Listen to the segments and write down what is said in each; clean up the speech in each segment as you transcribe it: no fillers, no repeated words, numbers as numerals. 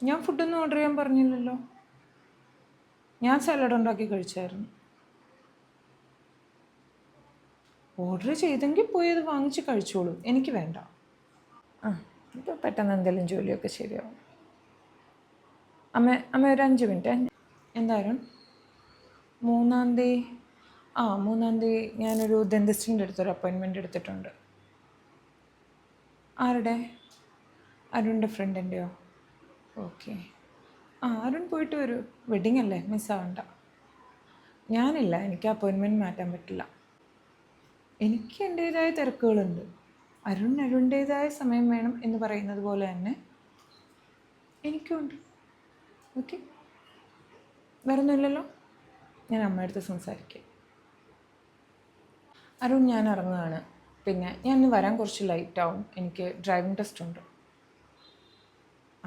ഞാൻ ഫുഡൊന്നും ഓർഡർ ചെയ്യാൻ പറഞ്ഞില്ലല്ലോ. ഞാൻ സാലഡ് ഉണ്ടാക്കി കഴിച്ചായിരുന്നു. ഓർഡർ ചെയ്തെങ്കിൽ പോയി അത് വാങ്ങിച്ച് കഴിച്ചോളൂ, എനിക്ക് വേണ്ട. ആ, ഇപ്പോൾ പെട്ടെന്ന് എന്തെങ്കിലും ജോലിയൊക്കെ ശരിയാവും. അമ്മ ഒരു 5 മിനിറ്റ്. എന്തായാലും 3-ാം തീയതി 3-ാം തീയതി ഞാനൊരു ഡെന്റിസ്റ്റിൻ്റെ അടുത്തൊരു അപ്പോയിൻമെൻറ്റ് എടുത്തിട്ടുണ്ട്. ആരുടെ? അരുണിൻ്റെ ഫ്രണ്ടിൻ്റെയോ? ഓക്കെ. അരുൺ പോയിട്ട് വരൂ, വെഡിങ് അല്ലേ, മിസ്സാവണ്ട. ഞാനില്ല, എനിക്ക് അപ്പോയിൻമെൻറ്റ് മാറ്റാൻ പറ്റില്ല. എനിക്ക് എൻ്റേതായ തിരക്കുകളുണ്ട്. അരുണിൻ്റേതായ സമയം വേണം എന്ന് പറയുന്നത് പോലെ തന്നെ എനിക്കുണ്ട്. ഓക്കെ, വേറൊന്നുമില്ലല്ലോ. ഞാൻ അമ്മയടുത്ത് സംസാരിക്കാം. അരുൺ, ഞാൻ ഇറങ്ങുകയാണ്. പിന്നെ ഞാൻ ഇന്ന് വരാൻ കുറച്ച് ലൈറ്റാവും, എനിക്ക് ഡ്രൈവിംഗ് ടെസ്റ്റ് ഉണ്ട്.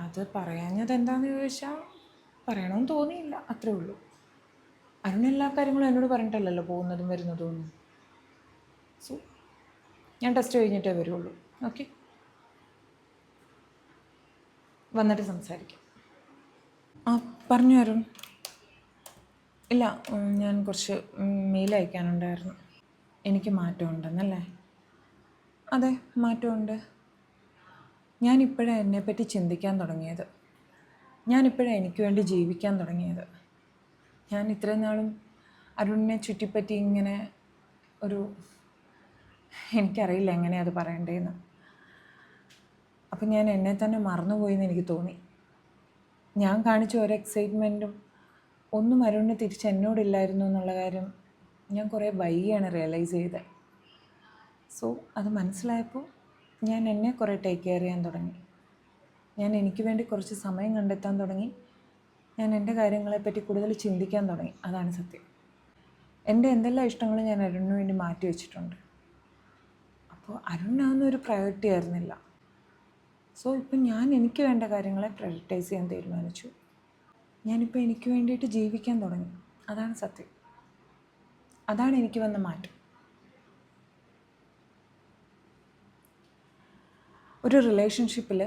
അത് പറയാഞ്ഞത് എന്താണെന്ന് ചോദിച്ചാൽ പറയണമെന്ന് തോന്നിയില്ല, അത്രേ ഉള്ളൂ. അരുൺ എല്ലാ കാര്യങ്ങളും എന്നോട് പറഞ്ഞിട്ടല്ലല്ലോ പോകുന്നതും വരുന്നതും ഒന്നും. സോ ഞാൻ ടെസ്റ്റ് കഴിഞ്ഞിട്ടേ വരുള്ളൂ. ഓക്കെ, വന്നിട്ട് സംസാരിക്കാം. പറഞ്ഞു അരുൺ. ഇല്ല, ഞാൻ കുറച്ച് മെയിൽ അയക്കാനുണ്ടായിരുന്നു. എനിക്ക് മാറ്റമുണ്ടെന്നല്ലേ? അതെ, മാറ്റമുണ്ട്. ഞാനിപ്പോഴാണ് എന്നെപ്പറ്റി ചിന്തിക്കാൻ തുടങ്ങിയത്. ഞാനിപ്പോഴാണ് എനിക്ക് വേണ്ടി ജീവിക്കാൻ തുടങ്ങിയത്. ഞാൻ ഇത്രയും നാളും അരുണിനെ ചുറ്റിപ്പറ്റി ഇങ്ങനെ എനിക്കറിയില്ല എങ്ങനെയാണ് അത് പറയേണ്ടതെന്ന്. അപ്പം ഞാൻ എന്നെ തന്നെ മറന്നുപോയെന്ന് എനിക്ക് തോന്നി. ഞാൻ കാണിച്ച ഒരു എക്സൈറ്റ്മെൻറ്റും ഒന്നും അരുണിന് തിരിച്ച് എന്നോടില്ലായിരുന്നു എന്നുള്ള കാര്യം ഞാൻ കുറേ വൈകിയാണ് റിയലൈസ് ചെയ്തത്. സോ അത് മനസ്സിലായപ്പോൾ ഞാൻ എന്നെ കുറേ ടേക്ക് കെയർ ചെയ്യാൻ തുടങ്ങി. ഞാൻ എനിക്ക് വേണ്ടി കുറച്ച് സമയം കണ്ടെത്താൻ തുടങ്ങി. ഞാൻ എൻ്റെ കാര്യങ്ങളെപ്പറ്റി കൂടുതൽ ചിന്തിക്കാൻ തുടങ്ങി. അതാണ് സത്യം. എൻ്റെ എന്തെല്ലാം ഇഷ്ടങ്ങളും ഞാൻ അരുണിന് വേണ്ടി മാറ്റി വെച്ചിട്ടുണ്ട്. അപ്പോൾ അരുണിനൊരു പ്രയോറിറ്റി ആയിരുന്നില്ല. സോ ഇപ്പം ഞാൻ എനിക്ക് വേണ്ട കാര്യങ്ങളെ പ്രയോറിറ്റൈസ് ചെയ്യാൻ തീരുമാനിച്ചു. ഞാനിപ്പോൾ എനിക്ക് വേണ്ടിയിട്ട് ജീവിക്കാൻ തുടങ്ങി. അതാണ് സത്യം. അതാണ് എനിക്ക് വന്ന മാറ്റം. ഒരു റിലേഷൻഷിപ്പിൽ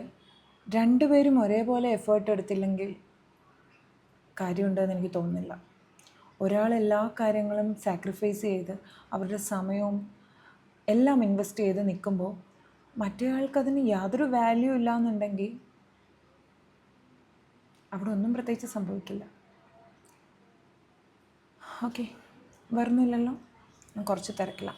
രണ്ടുപേരും ഒരേപോലെ എഫേർട്ട് എടുത്തില്ലെങ്കിൽ കാര്യമുണ്ടെന്ന് എനിക്ക് തോന്നുന്നില്ല. ഒരാൾ എല്ലാ കാര്യങ്ങളും സാക്രിഫൈസ് ചെയ്ത് അവരുടെ സമയവും എല്ലാം ഇൻവെസ്റ്റ് ചെയ്ത് നിൽക്കുമ്പോൾ മറ്റേയാൾക്കതിന് യാതൊരു വാല്യൂ ഇല്ല എന്നുണ്ടെങ്കിൽ അവിടെ ഒന്നും പ്രത്യേകിച്ച് സംഭവിക്കില്ല. ഓക്കെ, വരുന്നില്ലല്ലോ, ഞാൻ കുറച്ച് തിരക്കില്ല.